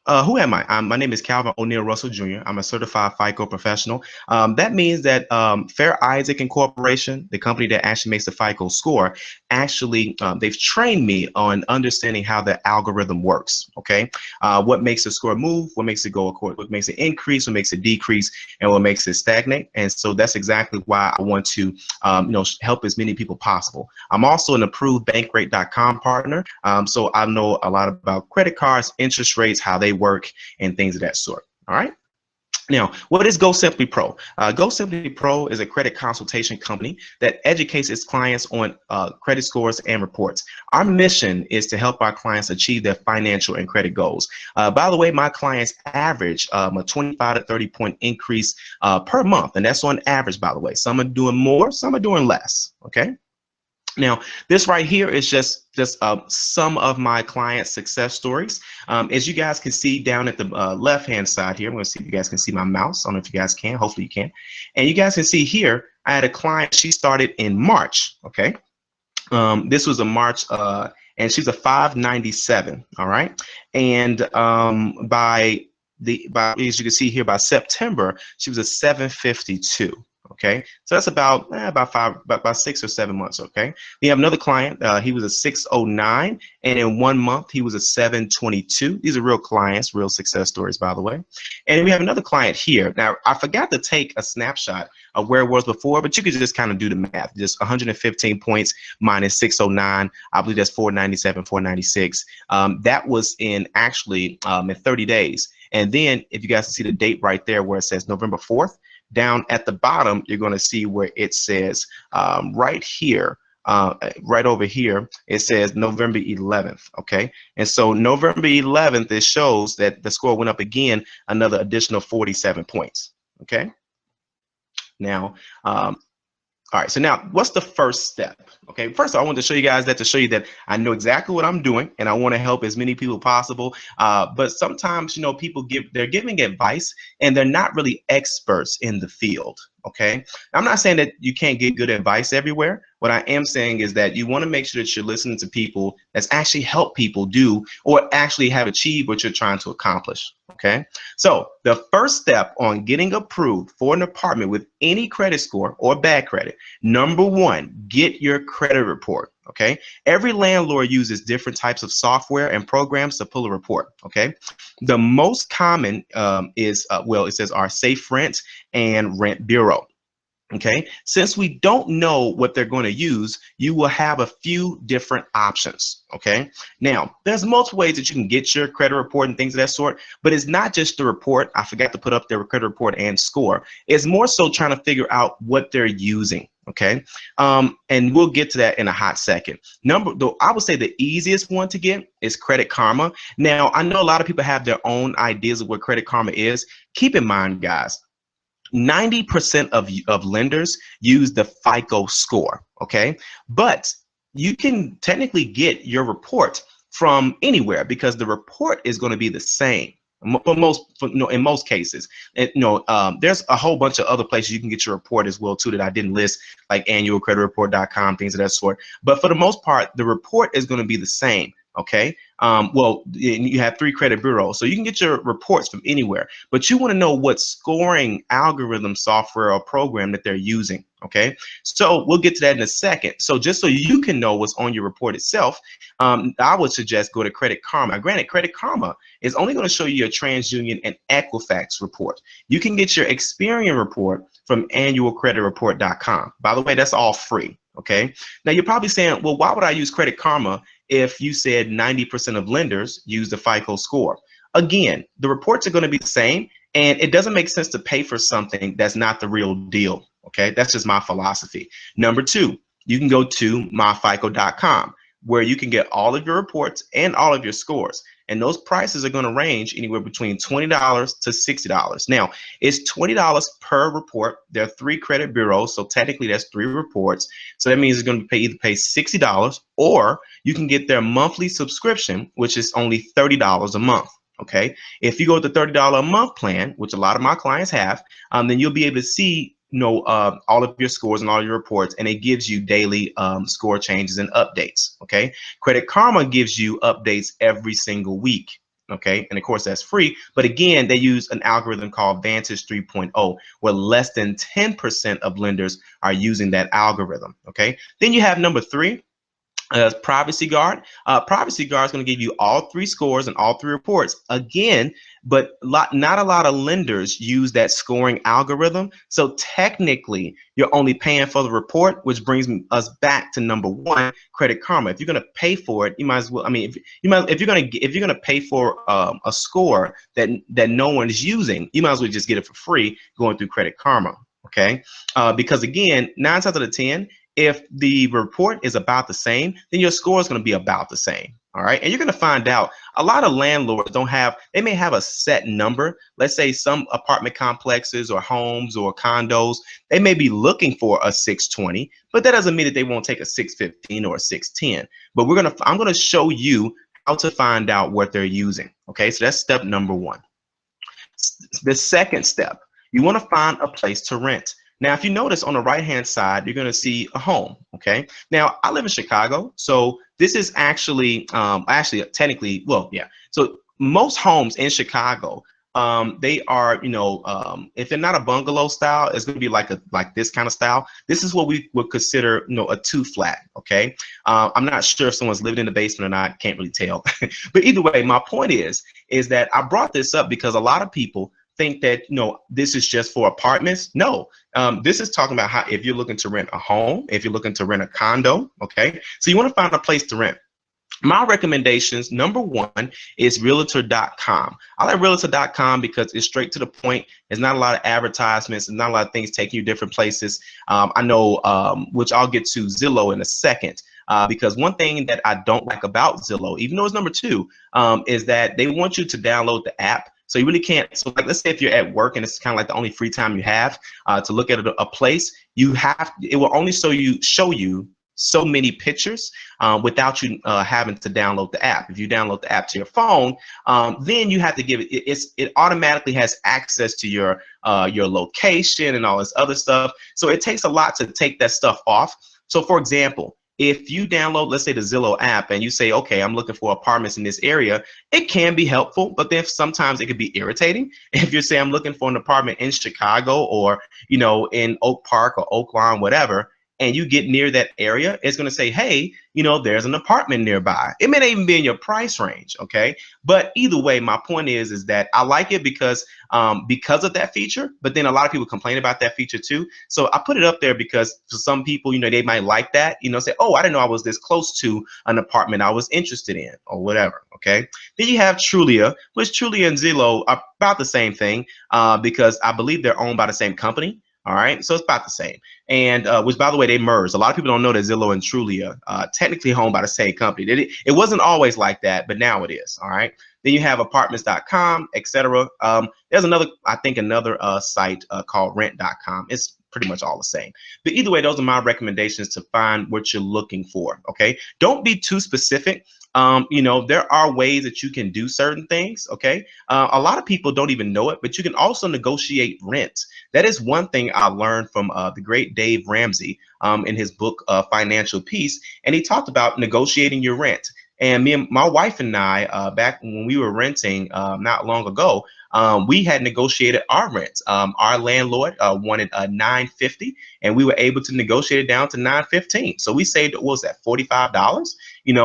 Who am I? My name is Calvin O'Neill Russell Jr. I'm a certified FICO professional. That means that Fair Isaac Incorporation, the company that actually makes the FICO score, actually they've trained me on understanding how the algorithm works. Okay, what makes a score move, what makes it go accord, what makes it increase, what makes it decrease, and what makes it stagnate. And so that's exactly why I want to help as many people possible. I'm also an approved bankrate.com partner, so I know a lot about credit cards, interest rates, how they work, and things of that sort. All right. Now, what is Go Simply Pro? Go Simply Pro is a credit consultation company that educates its clients on credit scores and reports. Our mission is to help our clients achieve their financial and credit goals. By the way, my clients average a 25 to 30 point increase per month, and that's on average, by the way. Some are doing more, some are doing less. Okay. Now, this right here is just some of my client success stories. As you guys can see down at the left-hand side here, I'm going to see if you guys can see my mouse. I don't know if you guys can. Hopefully you can. And you guys can see here, I had a client. She started in March. Okay. This was a March, and she's a 597. All right. And as you can see here, by September, she was a 752. Okay, so that's about 6 or 7 months. Okay, we have another client. He was a 609, and in 1 month he was a 722. These are real clients, real success stories, by the way. And we have another client here. Now, I forgot to take a snapshot of where it was before, but you could just kind of do the math. Just 115 points minus 609. I believe that's 497, 496. That was in 30 days. And then if you guys see the date right there where it says November 4th, down at the bottom, you're going to see where it says right here, right over here, it says November 11th. Okay. And so November 11th, it shows that the score went up again, another additional 47 points. Okay. Now, all right, so now what's the first step? Okay, first I want to show you guys that to show you that I know exactly what I'm doing and I want to help as many people possible. But sometimes, people they're giving advice and they're not really experts in the field. Okay, I'm not saying that you can't get good advice everywhere. What I am saying is that you want to make sure that you're listening to people that's actually help people do or actually have achieved what you're trying to accomplish. Okay, so the first step on getting approved for an apartment with any credit score or bad credit, number one, get your credit report. Okay, every landlord uses different types of software and programs to pull a report. Okay, the most common is it says our Safe Rent and Rent Bureau. Okay, since we don't know what they're going to use, you will have a few different options. Okay, now there's multiple ways that you can get your credit report and things of that sort, but it's not just the report. I forgot to put up their credit report and score. It's more so trying to figure out what they're using. Okay, and we'll get to that in a hot second. I would say the easiest one to get is Credit Karma. Now, I know a lot of people have their own ideas of what Credit Karma is. Keep in mind, guys, 90% of lenders use the FICO score. Okay, but you can technically get your report from anywhere because the report is going to be the same. In most cases, there's a whole bunch of other places you can get your report as well too that I didn't list, like annualcreditreport.com, things of that sort. But for the most part, the report is going to be the same. Okay. You have 3 credit bureaus, so you can get your reports from anywhere, but you want to know what scoring algorithm software or program that they're using. Okay, so we'll get to that in a second. So just so you can know what's on your report itself, I would suggest go to Credit Karma. Granted, Credit Karma is only going to show you your TransUnion and Equifax report. You can get your Experian report from annualcreditreport.com. By the way, that's all free. Okay, now you're probably saying, well, why would I use Credit Karma if you said 90% of lenders use the FICO score? Again, the reports are going to be the same, and it doesn't make sense to pay for something that's not the real deal. Okay, that's just my philosophy. Number 2, you can go to myfico.com where you can get all of your reports and all of your scores. And those prices are going to range anywhere between $20 to $60. Now, it's $20 per report. There are 3 credit bureaus, so technically that's 3 reports. So that means it's going to either pay $60, or you can get their monthly subscription, which is only $30 a month. Okay, if you go with the $30 a month plan, which a lot of my clients have, then you'll be able to see all of your scores and all your reports, and it gives you daily score changes and updates. Okay, Credit Karma gives you updates every single week. Okay, and of course that's free. But again, they use an algorithm called Vantage 3.0, where less than 10% of lenders are using that algorithm. Okay, then you have number 3. Privacy Guard. Privacy Guard is going to give you all 3 scores and all 3 reports again, but not a lot of lenders use that scoring algorithm. So technically, you're only paying for the report, which brings us back to number 1, Credit Karma. If you're going to pay for it, you might as well. I mean, if you're going to pay for a score that no one is using, you might as well just get it for free going through Credit Karma. Okay, because again, 9 times out of 10. If the report is about the same, then your score is going to be about the same. All right. And you're going to find out a lot of landlords they may have a set number. Let's say some apartment complexes or homes or condos, they may be looking for a 620, but that doesn't mean that they won't take a 615 or a 610. But I'm going to show you how to find out what they're using. Okay. So that's step number 1. The second step, you want to find a place to rent. Now, if you notice on the right-hand side, you're going to see a home. Okay. Now, I live in Chicago, so this is actually, technically, well, yeah. So most homes in Chicago, they are, if they're not a bungalow style, it's going to be like this kind of style. This is what we would consider, a 2-flat. Okay. I'm not sure if someone's lived in the basement or not. Can't really tell. But either way, my point is that I brought this up because a lot of people think that this is just for apartments. No, this is talking about how if you're looking to rent a home, if you're looking to rent a condo. Okay, so you want to find a place to rent. My recommendations, number 1 is realtor.com. I like realtor.com because it's straight to the point. There's not a lot of advertisements and not a lot of things taking you different places. I know, which I'll get to Zillow in a second. Because one thing that I don't like about Zillow, even though it's number 2, is that they want you to download the app. So you really can't. So like, let's say if you're at work and it's kind of like the only free time you have to look at a place, it will only show you so many pictures without you having to download the app. If you download the app to your phone, then you have to give it automatically has access to your location and all this other stuff. So it takes a lot to take that stuff off. So for example, if you download, let's say, the Zillow app and you say, okay, I'm looking for apartments in this area, it can be helpful, but then sometimes it could be irritating. If you say I'm looking for an apartment in Chicago or, in Oak Park or Oak Lawn, whatever, and you get near that area, it's going to say, hey, there's an apartment nearby. It may not even be in your price range. Okay. But either way, my point is that I like it because of that feature, but then a lot of people complain about that feature too. So I put it up there because for some people, they might like that, say, oh, I didn't know I was this close to an apartment I was interested in or whatever. Okay. Then you have Trulia, which Trulia and Zillow are about the same thing because I believe they're owned by the same company. All right, so it's about the same. And which, by the way, they merged. A lot of people don't know that Zillow and Trulia technically owned by the same company. It wasn't always like that, but now it is. All right. Then you have apartments.com, etc. There's another site called rent.com. It's pretty much all the same. But either way, those are my recommendations to find what you're looking for. Okay. Don't be too specific. There are ways that you can do certain things. Okay. A lot of people don't even know it, but you can also negotiate rent. That is one thing I learned from the great Dave Ramsey in his book, Financial Peace. And he talked about negotiating your rent. And my wife and I, back when we were renting not long ago, we had negotiated our rent. Our landlord wanted $950, and we were able to negotiate it down to $915. So we saved, what was that, $45?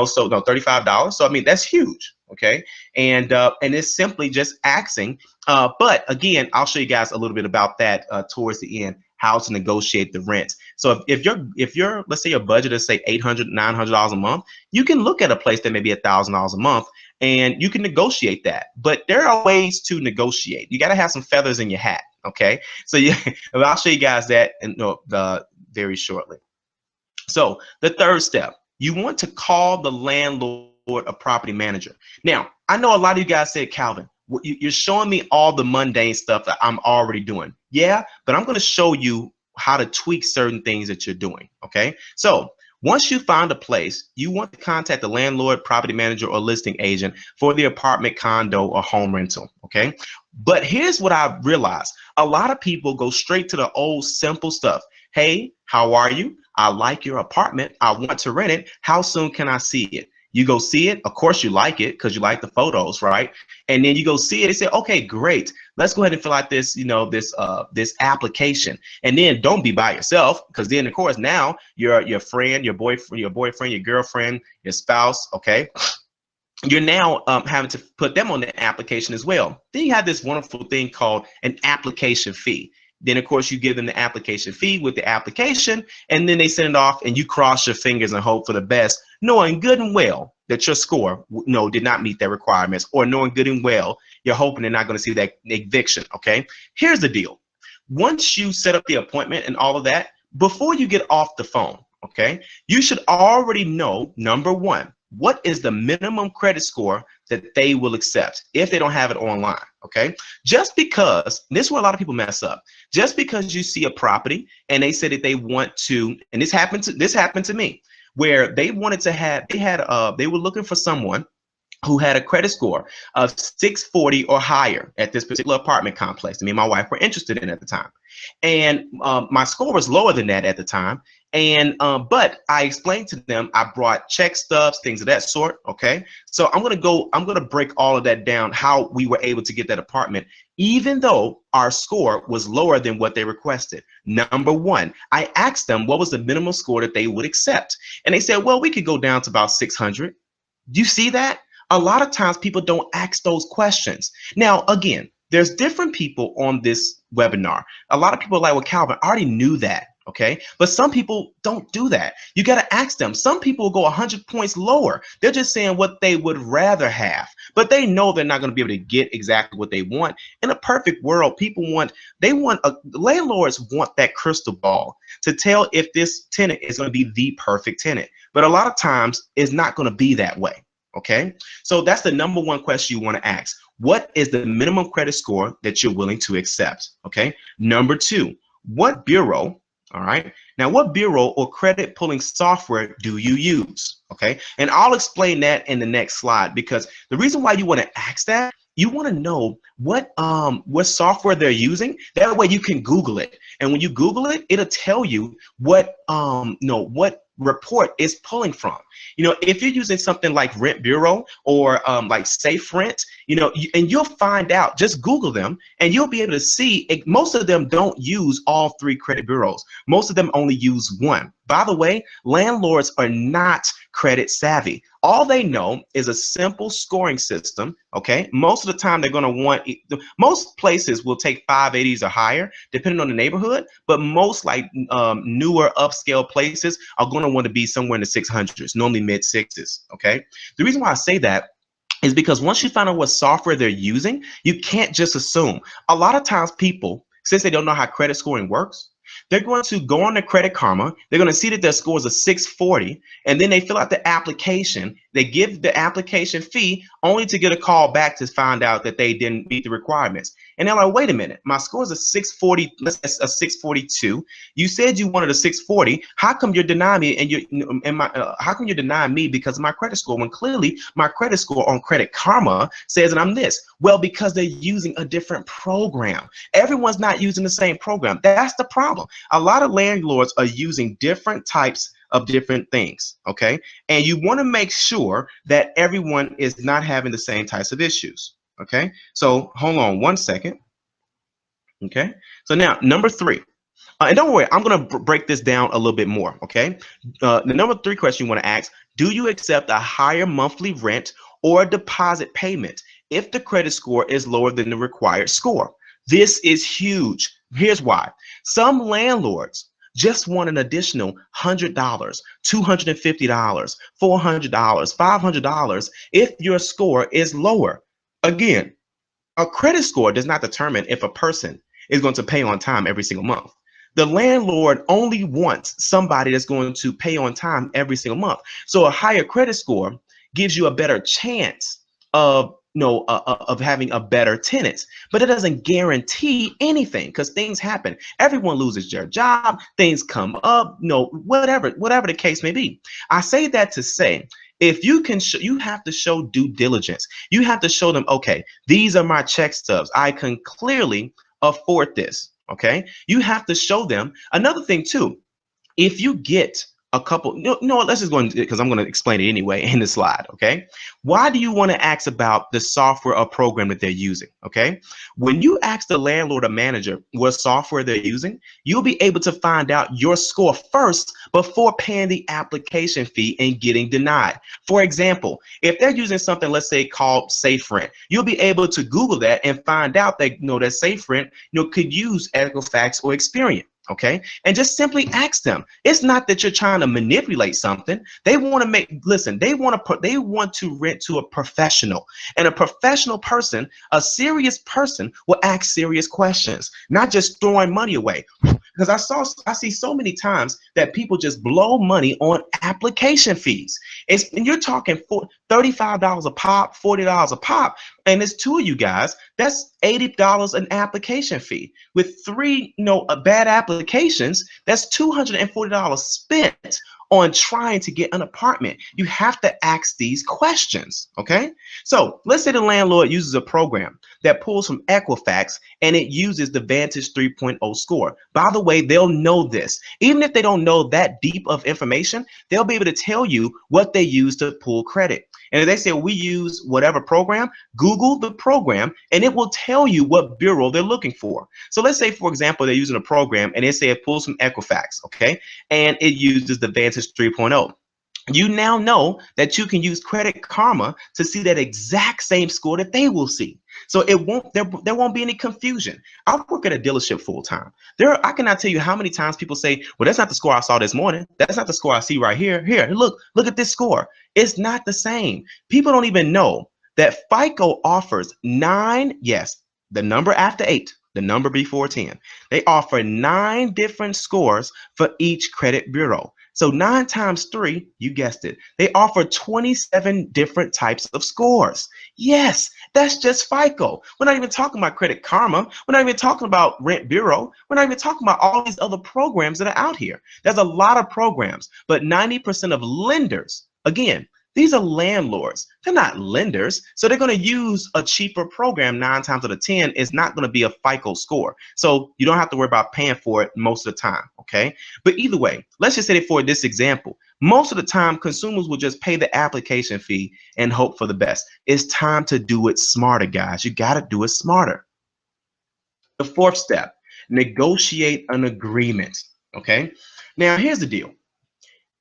So no, $35. So I mean, that's huge. Okay, and it's simply just axing. But again, I'll show you guys a little bit about that towards the end, how to negotiate the rent. So if you're let's say your budget is say $800, $900 a month, you can look at a place that may be $1,000 a month, and you can negotiate that. But there are ways to negotiate. You got to have some feathers in your hat. Okay, so yeah, I'll show you guys that very shortly. So the third step, you want to call the landlord a property manager. Now, I know a lot of you guys said, Calvin, you're showing me all the mundane stuff that I'm already doing. Yeah, but I'm going to show you how to tweak certain things that you're doing. Okay, so once you find a place, you want to contact the landlord, property manager, or listing agent for the apartment, condo, or home rental. Okay, but here's what I realized. A lot of people go straight to the old simple stuff. Hey, how are you? I like your apartment. I want to rent it. How soon can I see it? You go see it. Of course, you like it because you like the photos, right? And then you go see it and say, okay, great. Let's go ahead and fill out this, this application. And then don't be by yourself, because then, of course, now your friend, your boyfriend, your girlfriend, your spouse, okay, you're now having to put them on the application as well. Then you have this wonderful thing called an application fee. Then, of course, you give them the application fee with the application, and then they send it off, and you cross your fingers and hope for the best, knowing good and well that your score did not meet their requirements, or knowing good and well you're hoping they're not going to see that eviction. Okay, here's the deal. Once you set up the appointment and all of that, before you get off the phone, okay, you should already know, number one, what is the minimum credit score that they will accept if they don't have it online. Okay, just because, this is where a lot of people mess up, just because you see a property and they say that they want to, and this happened to me, where they wanted to have, they were looking for someone who had a credit score of 640 or higher at this particular apartment complex that me and my wife were interested in at the time. And my score was lower than that at the time. And but I explained to them, I brought check stubs, things of that sort. Okay, so I'm gonna break all of that down, how we were able to get that apartment, even though our score was lower than what they requested. Number one, I asked them what was the minimum score that they would accept, and they said, well, we could go down to about 600. Do you see that? A lot of times people don't ask those questions. Now, again, there's different people on this webinar. A lot of people are like, well, Calvin, I already knew that. Okay, but some people don't do that. You got to ask them. Some people will go 100 points lower. They're just saying what they would rather have, but they know they're not going to be able to get exactly what they want. In a perfect world, landlords want that crystal ball to tell if this tenant is going to be the perfect tenant. But a lot of times it's not going to be that way. Okay, so that's the number one question you want to ask. What is the minimum credit score that you're willing to accept? Okay, number two, what bureau? All right, now what bureau or credit pulling software do you use? Okay, and I'll explain that in the next slide, because the reason why you want to ask that, you want to know what software they're using. That way you can Google it, and when you Google it, it'll tell you what what report is pulling from. If you're using something like Rent Bureau or like Safe Rent, and you'll find out, just Google them and you'll be able to see most of them don't use all three credit bureaus. Most of them only use one. By the way, landlords are not credit savvy. All they know is a simple scoring system. Okay, most of the time they're going to want, most places will take 580s or higher depending on the neighborhood, but most like newer upscale places are going to want to be somewhere in the 600s, normally mid 6s. Okay, the reason why I say that is because once you find out what software they're using, you can't just assume. A lot of times people, since they don't know how credit scoring works, they're going to go on to Credit Karma. They're going to see that their score is a 640, and then they fill out the application. They give the application fee only to get a call back to find out that they didn't meet the requirements. And they're like, wait a minute, my score is a 640, a 642. You said you wanted a 640. How come you're denying me? How come you're denying me because of my credit score, when clearly my credit score on Credit Karma says that I'm this? Well, because they're using a different program. Everyone's not using the same program. That's the problem. A lot of landlords are using different types of different things. Okay, and you want to make sure that everyone is not having the same types of issues. Okay, so hold on one second. Okay, so now number three, and don't worry, I'm going to break this down a little bit more. Okay, the number three question you want to ask: do you accept a higher monthly rent or deposit payment if the credit score is lower than the required score? This is huge. Here's why. Some landlords just want an additional $100, $250, $400, $500 if your score is lower. Again, a credit score does not determine if a person is going to pay on time every single month. The landlord only wants somebody that's going to pay on time every single month. So a higher credit score gives you a better chance of of having a better tenant, but it doesn't guarantee anything, because things happen. Everyone loses their job, things come up, whatever the case may be. I say that to say, if you can, you have to show due diligence. You have to show them, okay, these are my check stubs. I can clearly afford this. Okay, you have to show them. Another thing too, if you get a couple, no, let's just go into it because I'm going to explain it anyway in the slide. Okay. Why do you want to ask about the software or program that they're using? Okay. When you ask the landlord or manager what software they're using, you'll be able to find out your score first before paying the application fee and getting denied. For example, if they're using something, let's say called Safe Rent, you'll be able to Google that and find out that, that Safe Rent, could use Equifax or Experian. Okay. And just simply ask them. It's not that you're trying to manipulate something. They want to they want to rent to a professional, and a professional person, a serious person, will ask serious questions, not just throwing money away. Because I see so many times that people just blow money on application fees. And you're talking $35 a pop, $40 a pop, and it's two of you guys. That's $80 an application fee. With three, bad applications, that's $240 spent on trying to get an apartment. You have to ask these questions, okay? So let's say the landlord uses a program that pulls from Equifax and it uses the Vantage 3.0 score. By the way, they'll know this. Even if they don't know that deep of information, they'll be able to tell you what they use to pull credit. And if they say we use whatever program, Google the program and it will tell you what bureau they're looking for. So let's say, for example, they're using a program and they say it pulls from Equifax, okay? And it uses the Vantage 3.0. You now know that you can use Credit Karma to see that exact same score that they will see. So there won't be any confusion. I work at a dealership full time. I cannot tell you how many times people say, well, that's not the score I saw this morning. That's not the score I see right here. Here, look at this score. It's not the same. People don't even know that FICO offers 9, yes, the number after 8, the number before 10. They offer 9 different scores for each credit bureau. So 9 times 3, you guessed it, they offer 27 different types of scores. Yes, that's just FICO. We're not even talking about Credit Karma. We're not even talking about Rent Bureau. We're not even talking about all these other programs that are out here. There's a lot of programs, but 90% of lenders, again, these are landlords. They're not lenders. So they're going to use a cheaper program 9 times out of 10. It's not going to be a FICO score. So you don't have to worry about paying for it most of the time. Okay. But either way, let's just say it for this example. Most of the time, consumers will just pay the application fee and hope for the best. It's time to do it smarter, guys. You got to do it smarter. The 4th step, negotiate an agreement. Okay. Now, here's the deal.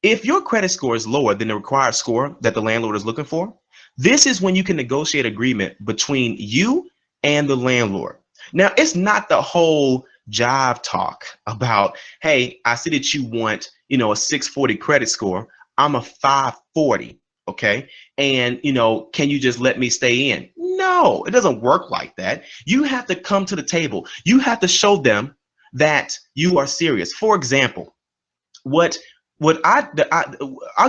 If your credit score is lower than the required score that the landlord is looking for, this is when you can negotiate agreement between you and the landlord. Now, it's not the whole jive talk about, hey, I see that you want, a 640 credit score. I'm a 540. Okay. And, can you just let me stay in? No, it doesn't work like that. You have to come to the table. You have to show them that you are serious. For example, I'll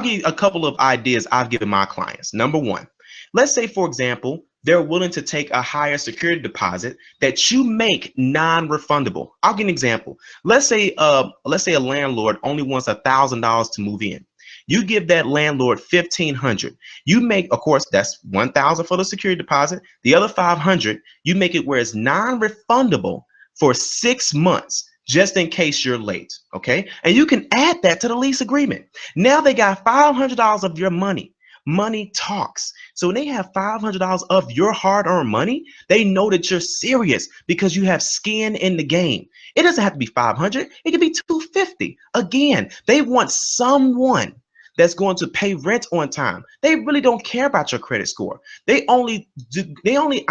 give you a couple of ideas I've given my clients. Number one, let's say, for example, they're willing to take a higher security deposit that you make non-refundable. I'll give an example. Let's say a landlord only wants $1,000 to move in. You give that landlord $1,500. You make, of course, that's $1,000 for the security deposit. The other $500, you make it where it's non-refundable for 6 months, just in case you're late, okay? And you can add that to the lease agreement. Now they got $500 of your money. Money talks. So when they have $500 of your hard-earned money, they know that you're serious because you have skin in the game. It doesn't have to be 500. It could be 250. Again, they want someone that's going to pay rent on time. They really don't care about your credit score. Honestly, the only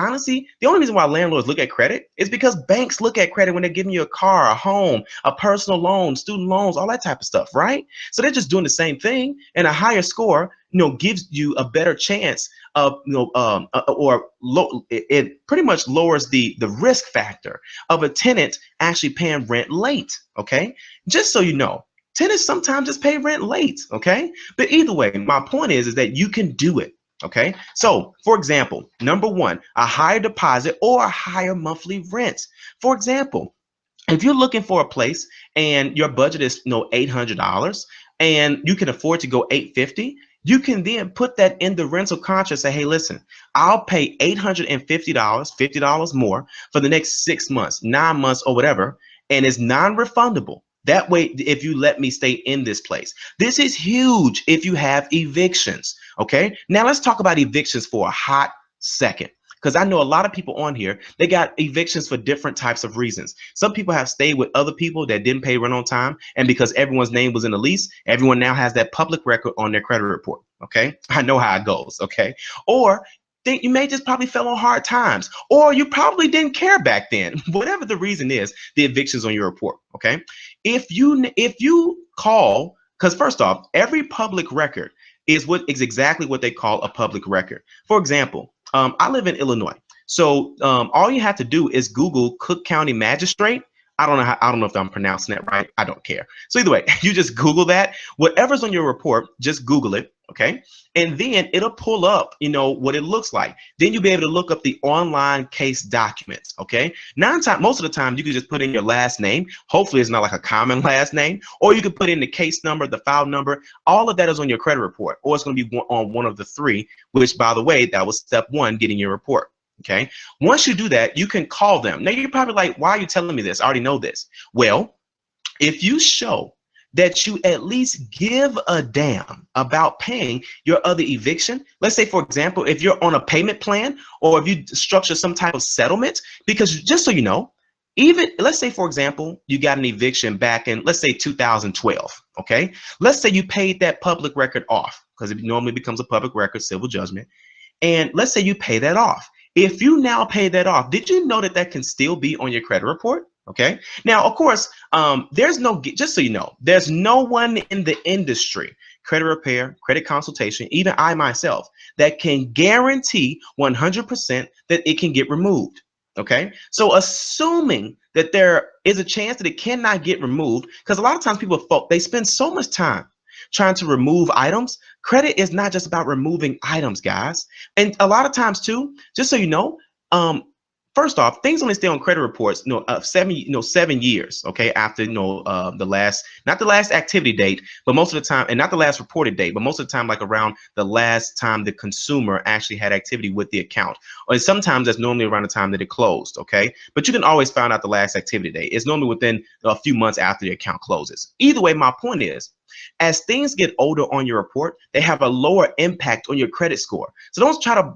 reason why landlords look at credit is because banks look at credit when they're giving you a car, a home, a personal loan, student loans, all that type of stuff, right? So they're just doing the same thing, and a higher score, gives you a better chance of, it pretty much lowers the risk factor of a tenant actually paying rent late, okay? Just so you know, tenants sometimes just pay rent late, okay? But either way, my point is that you can do it, okay? So, for example, number one, a higher deposit or a higher monthly rent. For example, if you're looking for a place and your budget is $800 and you can afford to go $850, you can then put that in the rental contract and say, hey, listen, I'll pay $850, $50 more for the next 6 months, 9 months, or whatever, and it's non-refundable. That way, if you let me stay in this place. This is huge if you have evictions. Okay. Now let's talk about evictions for a hot second. Because I know a lot of people on here, they got evictions for different types of reasons. Some people have stayed with other people that didn't pay rent on time. And because everyone's name was in the lease, everyone now has that public record on their credit report. Okay. I know how it goes. Okay. Or think you may just probably fell on hard times, or you probably didn't care back then. Whatever the reason is, the evictions on your report. Okay. If you call, because first off, every public record is exactly what they call a public record. For example, I live in Illinois, so all you have to do is Google Cook County Magistrate. I don't know if I'm pronouncing that right. I don't care. So either way, you just Google that. Whatever's on your report, just Google it. Okay. And then it'll pull up, what it looks like. Then you'll be able to look up the online case documents. Okay. Most of the time, you can just put in your last name. Hopefully, it's not like a common last name, or you can put in the case number, the file number. All of that is on your credit report, or it's going to be on one of the three, which, by the way, that was step one, getting your report. Okay. Once you do that, you can call them. Now, you're probably like, why are you telling me this? I already know this. Well, if you show that you at least give a damn about paying your other eviction, let's say, for example, if you're on a payment plan, or if you structure some type of settlement, because just so you know, even let's say, for example, you got an eviction back in, let's say, 2012. Okay. Let's say you paid that public record off, because it normally becomes a public record, civil judgment. And let's say you pay that off. If you now pay that off, did you know that that can still be on your credit report? Okay. Now, of course, just so you know, there's no one in the industry, credit repair, credit consultation, even I myself, that can guarantee 100% that it can get removed. Okay. So assuming that there is a chance that it cannot get removed, because a lot of times they spend so much time trying to remove items. Credit is not just about removing items, guys. And a lot of times too, just so you know, first off, things only stay on credit reports, 7 years, okay, after not the last activity date, but most of the time, and not the last reported date, but most of the time, like around the last time the consumer actually had activity with the account. Or sometimes that's normally around the time that it closed, okay? But you can always find out the last activity date. It's normally within a few months after the account closes. Either way, my point is, as things get older on your report, they have a lower impact on your credit score. So don't try to,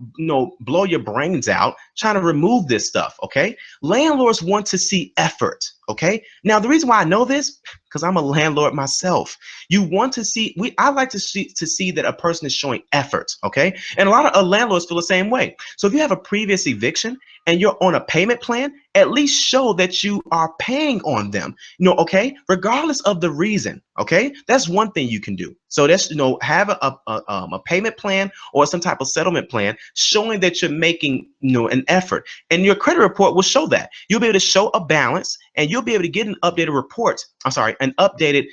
blow your brains out trying to remove this stuff, okay? Landlords want to see effort, okay? Now, the reason why I know this, because I'm a landlord myself. You want to see, I like to see that a person is showing effort, okay? And a lot of landlords feel the same way. So if you have a previous eviction and you're on a payment plan, at least show that you are paying on them, okay? Regardless of the reason, okay? That's one thing you can do. So that's, have a payment plan or some type of settlement plan showing that you're making, an effort. And your credit report will show that. You'll be able to show a balance, and you'll be able to get an updated report. An updated,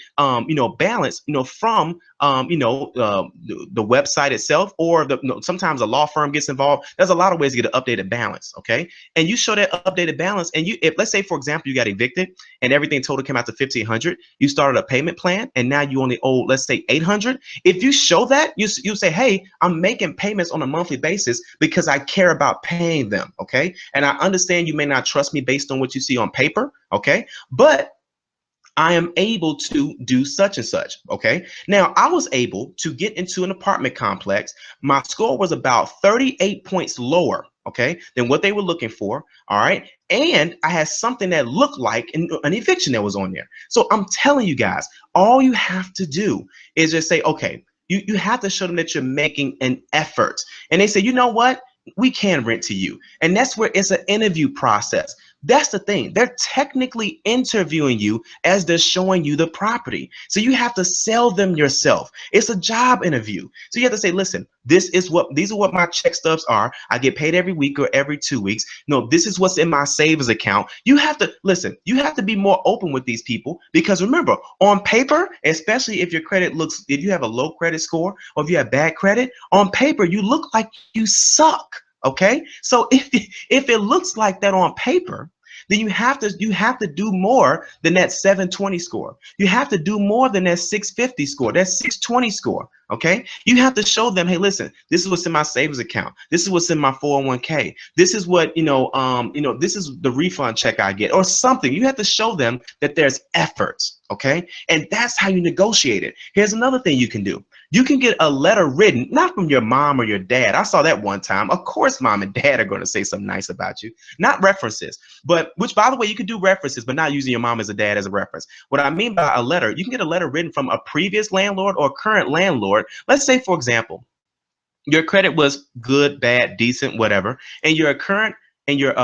balance, from, the website itself, or sometimes a law firm gets involved. There's a lot of ways to get an updated balance, okay? And you show that updated balance, and if let's say, for example, you got evicted and everything total came out to $1,500, you started a payment plan, and now you only owe, let's say, $800. If you show that, you say, hey, I'm making payments on a monthly basis because I care about paying them, okay? And I understand you may not trust me based on what you see on paper, okay? But I am able to do such and such, okay? Now, I was able to get into an apartment complex. My score was about 38 points lower, okay, than what they were looking for, all right? And I had something that looked like an eviction that was on there. So I'm telling you guys, all you have to do is just say, okay, you have to show them that you're making an effort. And they say, you know what? We can rent to you. And that's where it's an interview process. That's the thing. They're technically interviewing you as they're showing you the property. So you have to sell them yourself. It's a job interview. So you have to say, listen, these are what my check stubs are. I get paid every week or every 2 weeks. No, this is what's in my savings account. You have to listen. You have to be more open with these people, because remember, on paper, especially if if you have a low credit score or if you have bad credit, on paper, you look like you suck. Okay, so if it looks like that on paper, then you have to do more than that 720 score. You have to do more than that 650 score, that 620 score. Okay, you have to show them, hey, listen, this is what's in my savings account. This is what's in my 401k. This is what this is the refund check I get, or something. You have to show them that there's effort. Okay, and that's how you negotiate it. Here's another thing you can do. You can get a letter written, not from your mom or your dad. I saw that one time. Of course, mom and dad are going to say something nice about you, not references. But which, by the way, you can do references, but not using your mom as a dad as a reference. What I mean by a letter, you can get a letter written from a previous landlord or current landlord. Let's say, for example, your credit was good, bad, decent, whatever, and you're a current and you're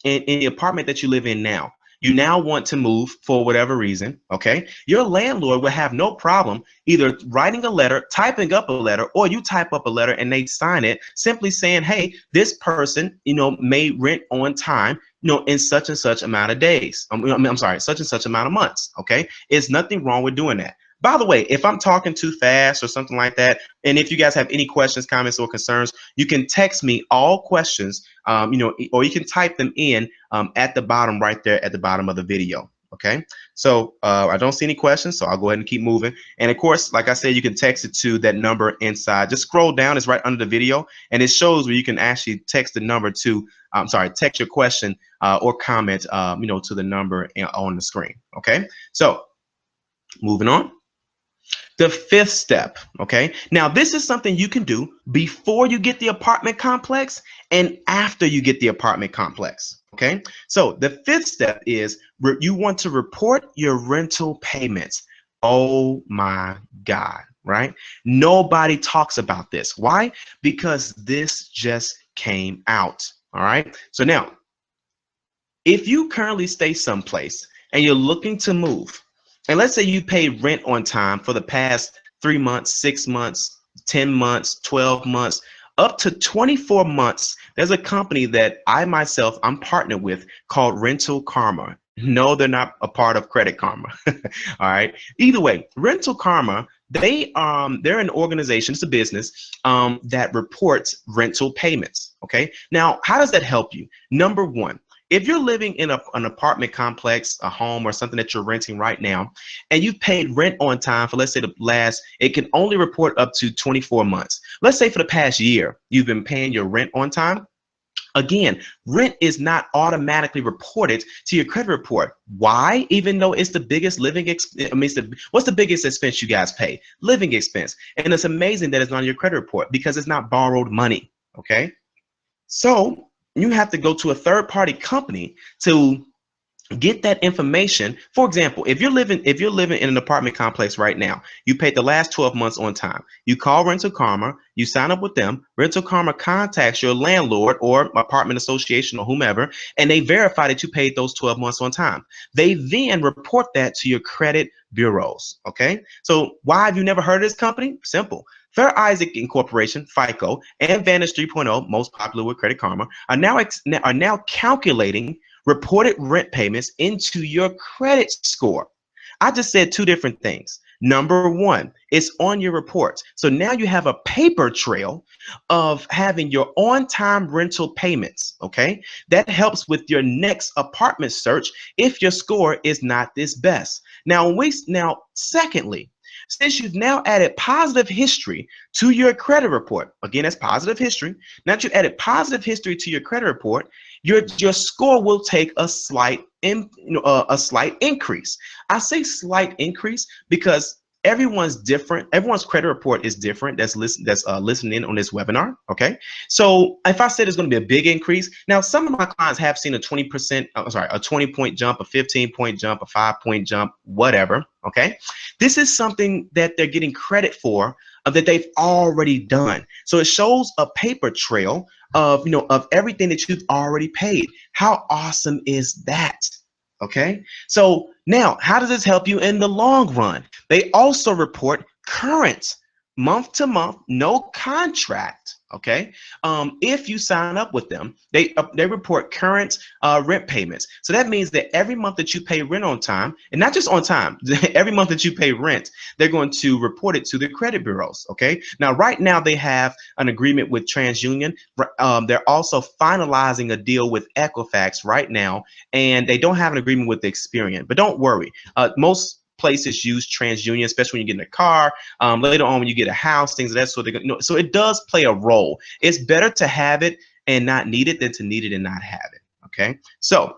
in the apartment that you live in now. You now want to move for whatever reason, okay? Your landlord will have no problem either writing a letter, typing up a letter, or you type up a letter and they sign it, simply saying, hey, this person, may rent on time, in such and such amount of days. I'm sorry, such and such amount of months, okay? There's nothing wrong with doing that. By the way, if I'm talking too fast or something like that, and if you guys have any questions, comments, or concerns, you can text me all questions, or you can type them in at the bottom, right there at the bottom of the video. Okay, so I don't see any questions, so I'll go ahead and keep moving. And of course, like I said, you can text it to that number inside. Just scroll down, it's right under the video, and it shows where you can actually text the number to, text your question or comment, to the number on the screen. Okay, so moving on. The fifth step, okay? Now, this is something you can do before you get the apartment complex and after you get the apartment complex, okay? So the fifth step is you want to report your rental payments. Oh my God, right? Nobody talks about this. Why? Because this just came out, all right? So now, if you currently stay someplace and you're looking to move, and let's say you paid rent on time for the past 3 months, 6 months, 10 months, 12 months, up to 24 months, there's a company that I'm partnered with called Rental Karma. No, they're not a part of Credit Karma. All right. Either way, Rental Karma, they're an organization, it's a business that reports rental payments. Okay. Now, how does that help you? Number one, if you're living in an apartment complex, a home, or something that you're renting right now, and you've paid rent on time for, let's say, it can only report up to 24 months. Let's say for the past year, you've been paying your rent on time. Again, rent is not automatically reported to your credit report. Why? Even though it's the biggest living expense, what's the biggest expense you guys pay? Living expense. And it's amazing that it's not on your credit report because it's not borrowed money, okay? So you have to go to a third-party company to get that information. For example, if you're living in an apartment complex right now, you paid the last 12 months on time. You call Rental Karma, you sign up with them. Rental Karma contacts your landlord or apartment association or whomever, and they verify that you paid those 12 months on time. They then report that to your credit bureaus. Okay, so why have you never heard of this company? Simple. Fair Isaac Incorporation, FICO, and Vantage 3.0, most popular with Credit Karma, are now calculating reported rent payments into your credit score. I just said two different things. Number one, it's on your reports. So now you have a paper trail of having your on-time rental payments, okay? That helps with your next apartment search if your score is not this best. Now, secondly, since you've now added positive history to your credit report, again, that's positive history. Now that you added positive history to your credit report, your score will take a slight increase. I say slight increase because everyone's different. Everyone's credit report is different. That's listening in on this webinar. Okay, so if I said it's going to be a big increase, now some of my clients have seen a 20%, a 20-point jump, a 15-point jump, a 5-point jump, whatever. Okay, this is something that they're getting credit for that they've already done. So it shows a paper trail of everything that you've already paid. How awesome is that? Okay, so now how does this help you in the long run? They also report current month to month, no contract, Okay, if you sign up with them, they report current rent payments. So that means that every month that you pay rent on time, and not just on time, every month that you pay rent, they're going to report it to the credit bureaus. Okay, now right now they have an agreement with TransUnion. They're also finalizing a deal with Equifax right now, and they don't have an agreement with Experian. But don't worry, most places use TransUnion, especially when you get in a car. Later on, when you get a house, things of that sort. So it does play a role. It's better to have it and not need it than to need it and not have it. Okay, so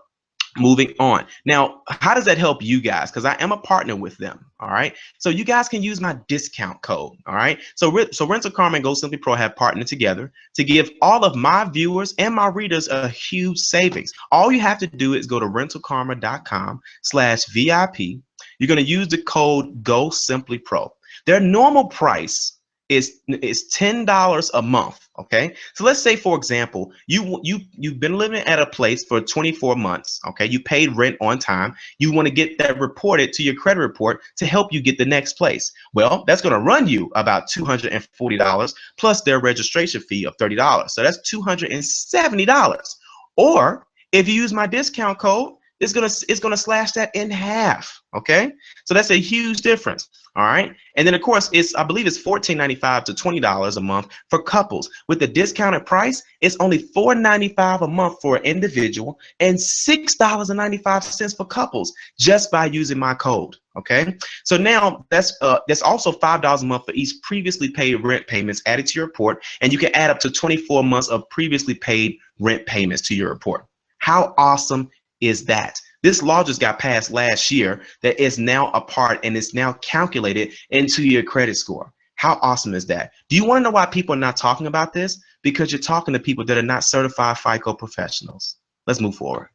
moving on. Now, how does that help you guys? Because I am a partner with them. All right. So you guys can use my discount code. All right. So Rental Karma and Go Simply Pro have partnered together to give all of my viewers and my readers a huge savings. All you have to do is go to rentalkarma.com/VIP. You're going to use the code Go Simply Pro. Their normal price is $10 a month. Okay, so let's say, for example, you've been living at a place for 24 months. Okay, you paid rent on time. You want to get that reported to your credit report to help you get the next place. Well, that's going to run you about $240 plus their registration fee of $30. So that's $270. Or if you use my discount code, it's gonna slash that in half. Okay, so that's a huge difference. All right, and then of course I believe it's $14.95 to $20 a month for couples. With the discounted price, it's only $4.95 a month for an individual and $6.95 for couples just by using my code. Okay, so now that's also $5 a month for each previously paid rent payments added to your report, and you can add up to 24 months of previously paid rent payments to your report. How awesome is that? This law just got passed last year that is now a part and is now calculated into your credit score. How awesome is that? Do you want to know why people are not talking about this? Because you're talking to people that are not certified FICO professionals. Let's move forward.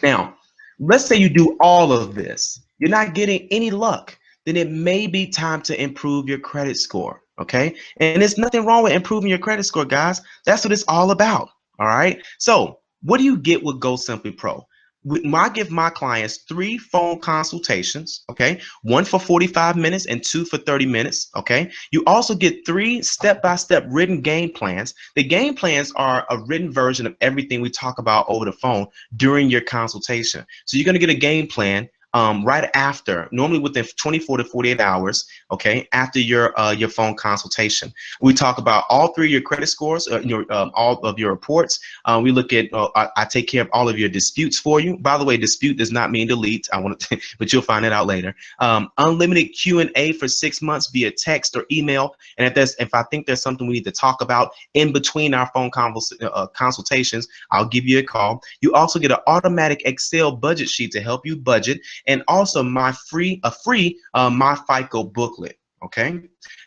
Now, let's say you do all of this. You're not getting any luck. Then it may be time to improve your credit score. Okay. And there's nothing wrong with improving your credit score, guys. That's what it's all about. All right. So, what do you get with Go Simply Pro? I give my clients 3 phone consultations, okay? 1 for 45 minutes and 2 for 30 minutes, okay? You also get 3 step-by-step written game plans. The game plans are a written version of everything we talk about over the phone during your consultation. So you're gonna get a game plan right after, normally within 24 to 48 hours, okay, after your phone consultation. We talk about all 3 of your credit scores, all of your reports. We look at, I take care of all of your disputes for you. By the way, dispute does not mean delete. I want to, but you'll find it out later. Unlimited Q&A for 6 months via text or email. And if I think there's something we need to talk about in between our phone consultations, I'll give you a call. You also get an automatic Excel budget sheet to help you budget, and also a free My FICO booklet. Okay.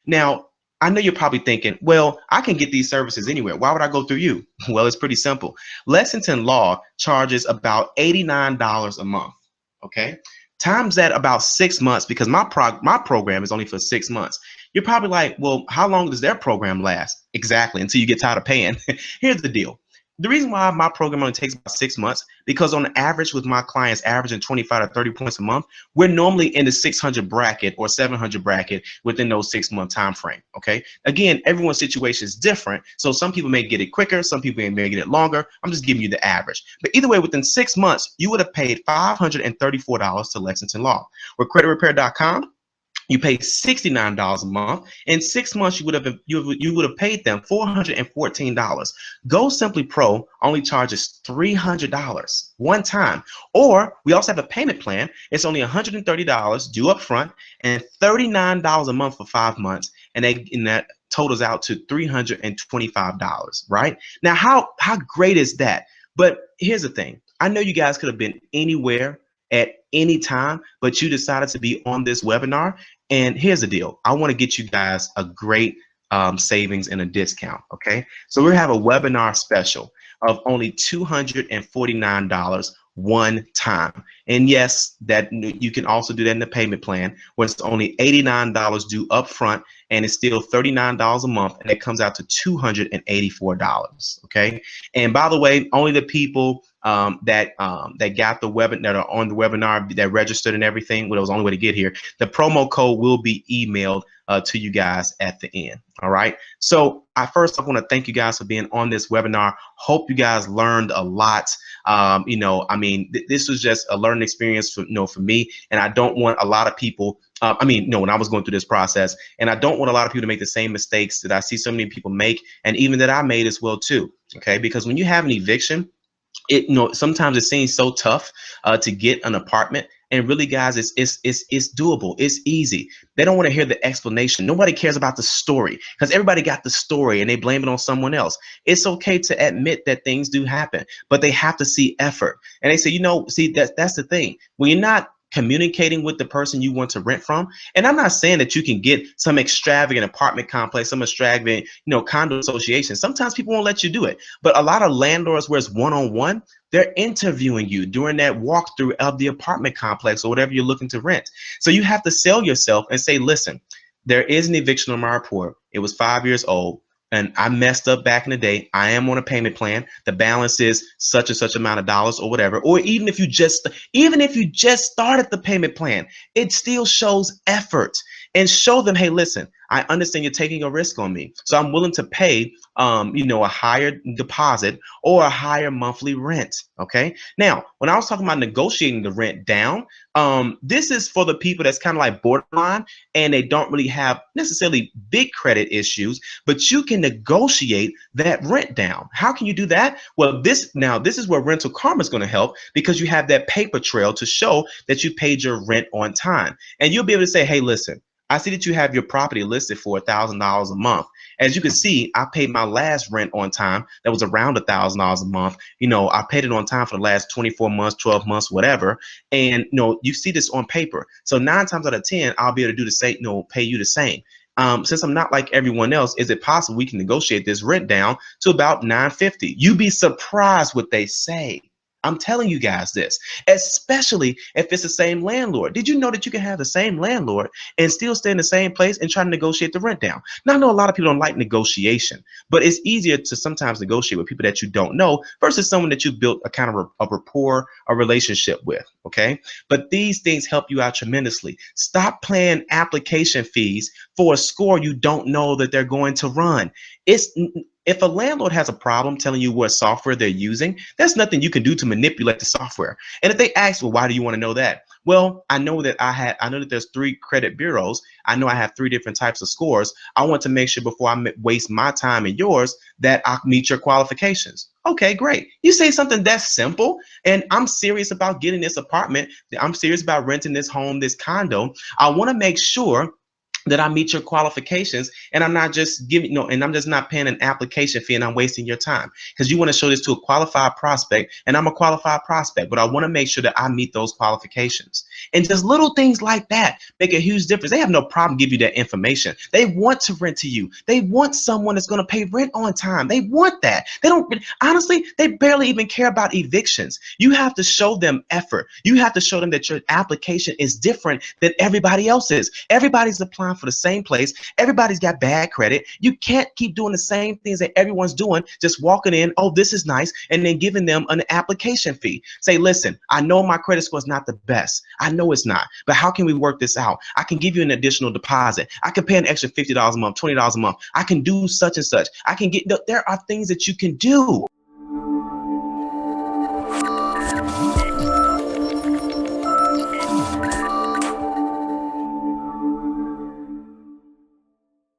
Now, I know you're probably thinking, well, I can get these services anywhere. Why would I go through you? Well, it's pretty simple. Lexington Law charges about $89 a month. Okay. Times that about 6 months, because my program is only for 6 months. You're probably like, well, how long does their program last? Exactly, until you get tired of paying. Here's the deal. The reason why my program only takes about 6 months, because on average with my clients averaging 25 to 30 points a month, we're normally in the 600 bracket or 700 bracket within those 6 month time frame. Okay. Again, everyone's situation is different. So some people may get it quicker. Some people may get it longer. I'm just giving you the average. But either way, within 6 months, you would have paid $534 to Lexington Law. With creditrepair.com, you pay $69 a month. In 6 months, you would have paid them $414. Go Simply Pro only charges $300 one time. Or we also have a payment plan. It's only $130 due up front and $39 a month for 5 months, and that totals out to $325. Right now, how great is that? But here's the thing. I know you guys could have been anywhere at any time, but you decided to be on this webinar. And here's the deal. I want to get you guys a great savings and a discount. Okay. So we have a webinar special of only $249 one time. And yes, that you can also do that in the payment plan where it's only $89 due up front, and it's still $39 a month, and it comes out to $284. Okay. And by the way, only the people that got the webinar, that are on the webinar, that registered and everything. Well, it was the only way to get here. The promo code will be emailed to you guys at the end. All right. So I want to thank you guys for being on this webinar. Hope you guys learned a lot. You know, I mean, this was just a learning experience for, you know, for me, and I don't want a lot of people. I mean, you know, when I was going through this process, and I don't want a lot of people to make the same mistakes that I see so many people make, and even that I made as well too. Okay, because when you have an eviction, you know, sometimes it seems so tough to get an apartment, and really, guys, it's doable. It's easy. They don't want to hear the explanation. Nobody cares about the story, because everybody got the story and they blame it on someone else. It's okay to admit that things do happen, but they have to see effort. And they say, you know, see, that's the thing. When you're not communicating with the person you want to rent from, and I'm not saying that you can get some extravagant apartment complex, some extravagant, you know, condo association. Sometimes people won't let you do it, but a lot of landlords where it's one-on-one, they're interviewing you during that walkthrough of the apartment complex or whatever you're looking to rent. So you have to sell yourself and say, listen, there is an eviction on my report. It was 5 years old, and I messed up back in the day. I am on a payment plan. The balance is such and such amount of dollars or whatever. Or even if you just started the payment plan, it still shows effort, and show them, hey, listen, I understand you're taking a risk on me, so I'm willing to pay, you know, a higher deposit or a higher monthly rent. Okay. Now, when I was talking about negotiating the rent down, this is for the people that's kind of like borderline and they don't really have necessarily big credit issues, but you can negotiate that rent down. How can you do that? Well, this is where Rental Karma is going to help, because you have that paper trail to show that you paid your rent on time, and you'll be able to say, hey, listen, I see that you have your property listed for $1,000 a month. As you can see, I paid my last rent on time. That was around $1,000 a month. You know, I paid it on time for the last 24 months, 12 months, whatever. And you know, you see this on paper. So 9 times out of 10, I'll be able to do the same, you know, pay you the same. Since I'm not like everyone else, is it possible we can negotiate this rent down to about $950? You'd be surprised what they say. I'm telling you guys this, especially if it's the same landlord. Did you know that you can have the same landlord and still stay in the same place and try to negotiate the rent down? Now, I know a lot of people don't like negotiation, but it's easier to sometimes negotiate with people that you don't know versus someone that you built a kind of a rapport, a relationship with. Okay. But these things help you out tremendously. Stop paying application fees for a score you don't know that they're going to run. If a landlord has a problem telling you what software they're using, there's nothing you can do to manipulate the software. And if they ask, well, why do you want to know that? Well, I know that there's 3 credit bureaus. I know I have 3 different types of scores. I want to make sure before I waste my time and yours that I meet your qualifications. Okay, great. You say something that's simple, and I'm serious about getting this apartment. I'm serious about renting this home, this condo. I want to make sure that I meet your qualifications, and I'm not just giving, and I'm just not paying an application fee and I'm wasting your time, because you want to show this to a qualified prospect, and I'm a qualified prospect, but I want to make sure that I meet those qualifications. And just little things like that make a huge difference. They have no problem giving you that information. They want to rent to you. They want someone that's going to pay rent on time. They want that. They don't, honestly, they barely even care about evictions. You have to show them effort. You have to show them that your application is different than everybody else's. Everybody's applying for the same place. Everybody's got bad credit. You can't keep doing the same things that everyone's doing, just walking in, oh, this is nice, and then giving them an application fee. Say, listen, I know my credit score is not the best. I know it's not, but how can we work this out? I can give you an additional deposit. I can pay an extra $50 a month, $20 a month. I can do such and such. I can get, there are things that you can do.